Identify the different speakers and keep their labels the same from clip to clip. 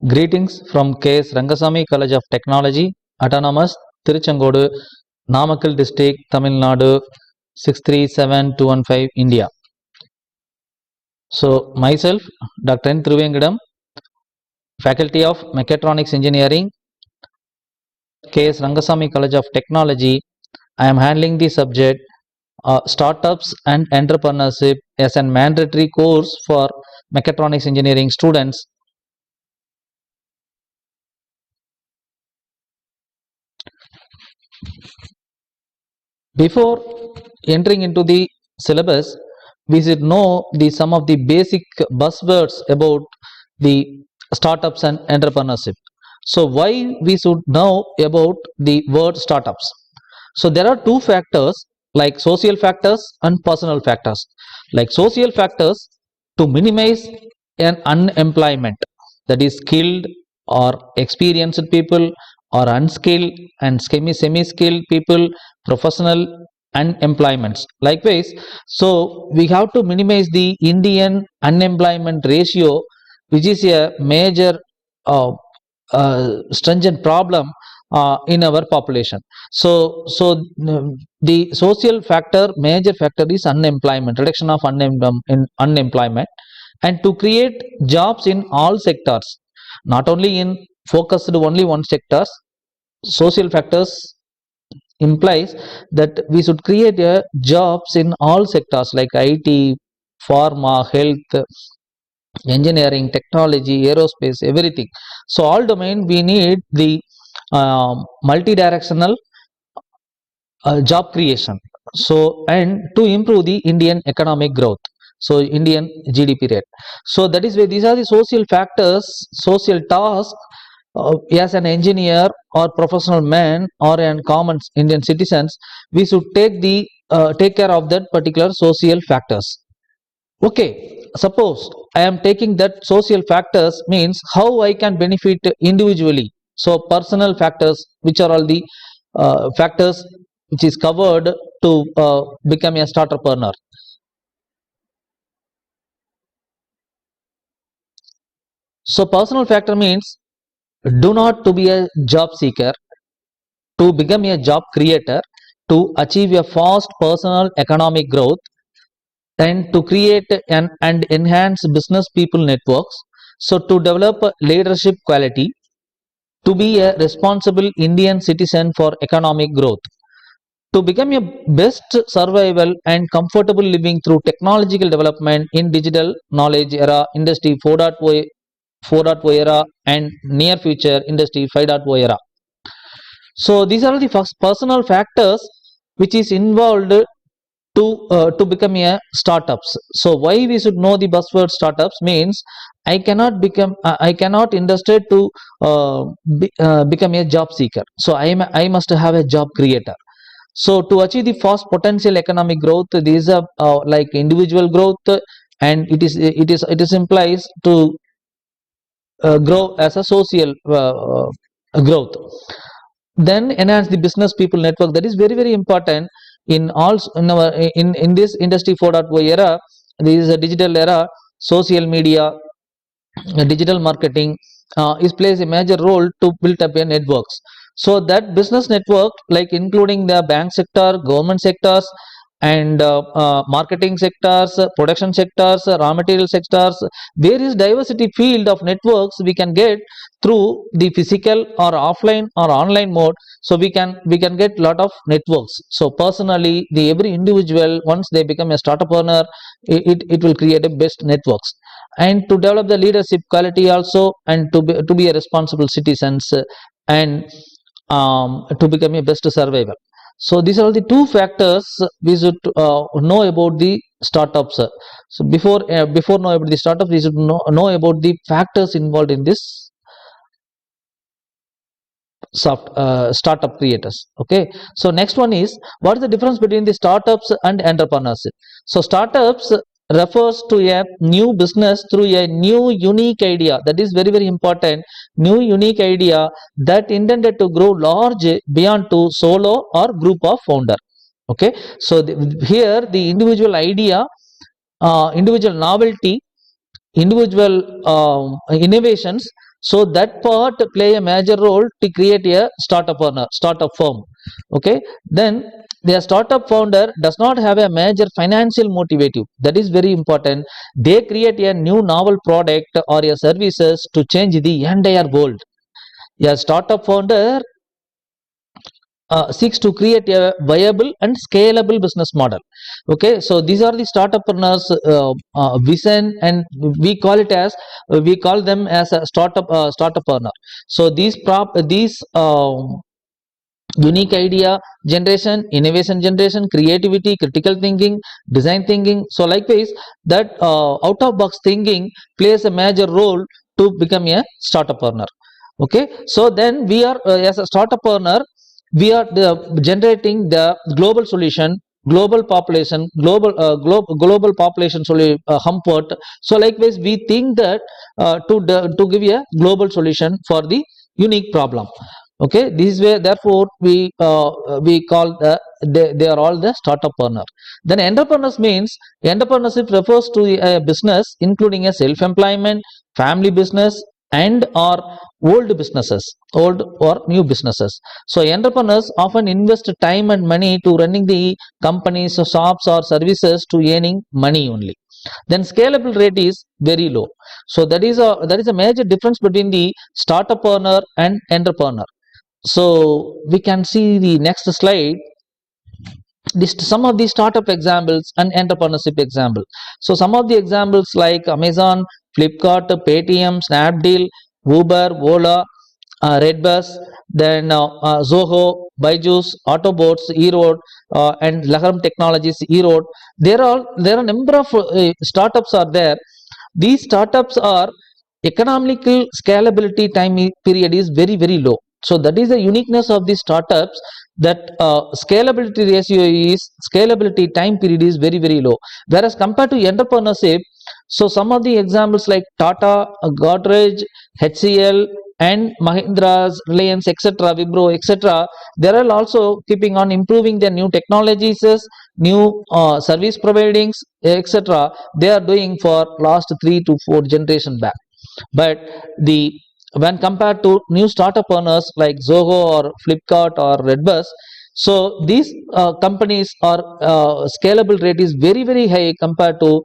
Speaker 1: Greetings from K.S. Rangasamy College of Technology, Autonomous, Tiruchengodu, Namakkal District, Tamil Nadu, 637215, India. So, myself, Dr. N. Thiruvengadam, Faculty of Mechatronics Engineering, K.S. Rangasamy College of Technology. I am handling the subject Startups and Entrepreneurship as a mandatory course for Mechatronics Engineering students. Before entering into the syllabus, we should know some of the basic buzzwords about the startups and entrepreneurship. So why we should know about the word startups? So there are two factors, like social factors and personal factors. Like social factors, to minimize an unemployment, that is skilled or experienced people or unskilled and semi-skilled people, professional unemployments. Likewise, so we have to minimize the Indian unemployment ratio, which is a major stringent problem in our population. So the social factor, major factor is unemployment, reduction of unemployment, and to create jobs in all sectors, not only in focused only one sectors. Social factors implies that we should create jobs in all sectors like IT, pharma, health, engineering, technology, aerospace, everything. So all domain we need the multi-directional job creation. So, and to improve the Indian economic growth, so Indian GDP rate. So that is why these are the social factors, social tasks. As an engineer or professional man or an common Indian citizens, we should take care of that particular social factors. Okay, suppose I am taking that social factors, means how I can benefit individually. So personal factors, which are all the factors which is covered to become a starterpreneur. So personal factor means do not to be a job seeker, to become a job creator, to achieve a fast personal economic growth, and to create and enhance business people networks. So to develop leadership quality, to be a responsible Indian citizen for economic growth, to become a best survival and comfortable living through technological development in digital knowledge era, industry 4.0 era, and near future industry 5.0 era. So these are the first personal factors which is involved to become a startups. So why we should know the buzzword startups means I cannot interested to become a job seeker. So I must have a job creator. So to achieve the fast potential economic growth, these are like individual growth, and it is implies to grow as a social growth. Then enhance the business people network, that is very important in all in this industry 4.0 era. This is a digital era. Social media, digital marketing is plays a major role to build up a networks. So that business network, like including the bank sector, government sectors, and marketing sectors, production sectors, raw material sectors, there is diversity field of networks we can get through the physical or offline or online mode. So we can get lot of networks. So personally, the every individual, once they become a startup owner, it will create a best networks. And to develop the leadership quality also, and to be a responsible citizens, and to become a best survivor. So these are the two factors we should know about the startups. So before know about the startups, we should know about the factors involved in this startup creators. Okay, so next one is, what is the difference between the startups and entrepreneurship? So startups refers to a new business through a new unique idea, that is very important, new unique idea that intended to grow large beyond to solo or group of founder. Okay, so here the individual idea individual novelty, individual innovations. So that part play a major role to create a startup firm. Okay, then the startup founder does not have a major financial motivative. That is very important. They create a new novel product or a services to change the entire world. A startup founder seeks to create a viable and scalable business model. Okay, so these are the startupreneurs vision, and we call them as a startupreneur. So these unique idea generation, innovation generation, creativity, critical thinking, design thinking. So likewise, that out of box thinking plays a major role to become a startupreneur. Okay, so then we are as a startupreneur, we are generating the global solution, global population, global population comfort. So likewise, we think that to give a global solution for the unique problem. Okay, this is where therefore we call they are all the startupreneur. Then entrepreneurs means entrepreneurship refers to a business including a self-employment, family business, and or old or new businesses. So entrepreneurs often invest time and money to running the companies, shops, or services to earning money only. Then scalable rate is very low. So that is a major difference between the startup owner and entrepreneur. So we can see the next slide. Some of the startup examples and entrepreneurship example. So some of the examples like Amazon, Flipkart, Paytm, Snapdeal, Uber, Ola, Redbus, then Zoho, Byju's, Autobots, Erode, and Laham Technologies, Erode. There are a number of startups are there. These startups are economical scalability period is very low. So that is the uniqueness of these startups, that scalability time period is very low. Whereas compared to entrepreneurship, so some of the examples like Tata, Godrej, HCL, and Mahindra's, Reliance, etc., Wipro, etc., they are also keeping on improving their new technologies, new service providings, etc. They are doing for last 3 to 4 generation back. But the when compared to new startup owners like Zoho or Flipkart or Redbus, so these companies are scalable rate is very high compared to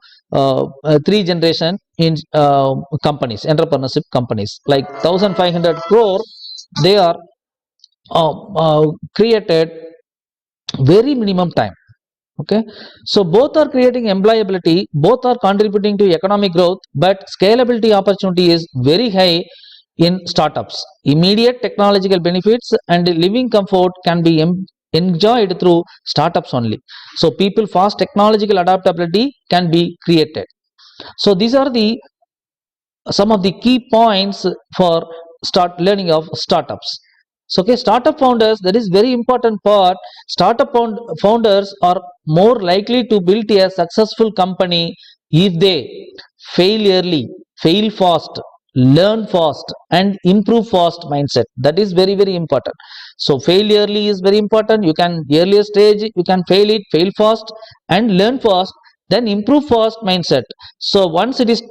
Speaker 1: 3 generation in companies, entrepreneurship companies like 1,500 crore. They are created very minimum time. Okay, so both are creating employability, both are contributing to economic growth, but scalability opportunity is very high in startups. Immediate technological benefits and living comfort can be enjoyed through startups only. So people fast technological adaptability can be created. So these are the some of the key points for start learning of startups. So okay, startup founders, that is very important part. Founders are more likely to build a successful company if they fail early, fail fast, learn fast, and improve fast mindset. That is very important. So fail early is very important. You can earlier stage you can fail it, fail fast, and learn fast, then improve fast mindset. So once it is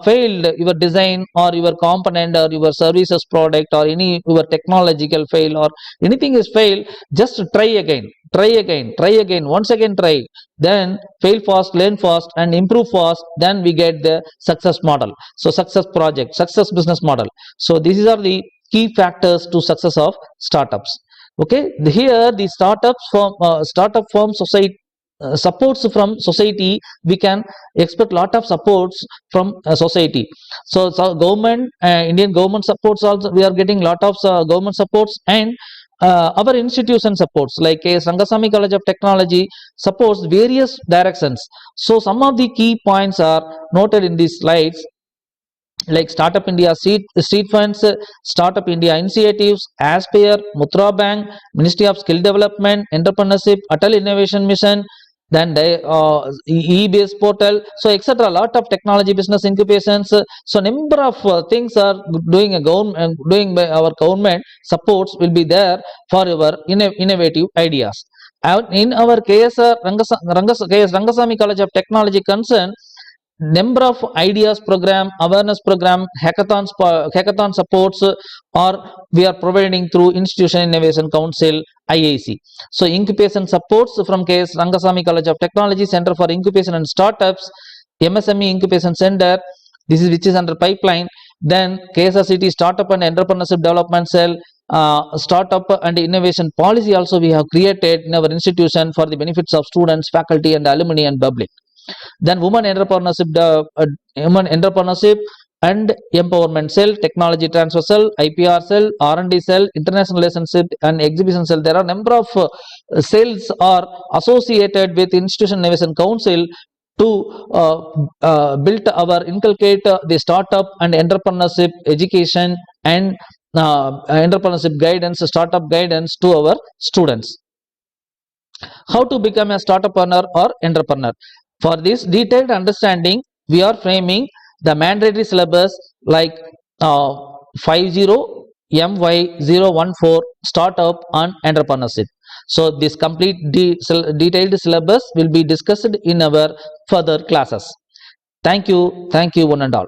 Speaker 1: failed, your design or your component or your services product or any your technological fail or anything is failed, just try again, once again try, then fail fast, learn fast, and improve fast, then we get the success model. So success project, success business model. So these are the key factors to success of startups. Okay, here the startup firm society supports from society. We can expect lot of supports from society. So government, Indian government supports also, we are getting lot of government supports, and our institution supports like Rangasamy College of Technology supports various directions. So some of the key points are noted in these slides, like Startup India seed funds, Startup India initiatives, Aspire, Mudra Bank, Ministry of Skill Development, Entrepreneurship, Atal Innovation Mission, then the e-base portal, so etc. Lot of technology business incubations. So number of things are doing a government, doing by our government supports will be there for our innovative ideas. In our KS Rangasamy College of Technology concern, number of ideas program, awareness program, hackathon supports, or we are providing through Institution Innovation Council, IIC. So incubation supports from KS Rangasamy College of Technology, Center for Incubation and Startups, MSME Incubation Center, this is which is under pipeline. Then KSRCT Startup and Entrepreneurship Development Cell, startup and innovation policy also we have created in our institution for the benefits of students, faculty and alumni and public. Then women entrepreneurship and empowerment cell, technology transfer cell, IPR cell, R&D cell, international relationship and exhibition cell. There are number of cells are associated with Institution Innovation Council to build our inculcate the startup and entrepreneurship education and entrepreneurship guidance, startup guidance to our students. How to become a startupreneur or entrepreneur? For this detailed understanding, we are framing the mandatory syllabus like 50 MY014 startup and entrepreneurship. So this complete detailed syllabus will be discussed in our further classes. Thank you one and all.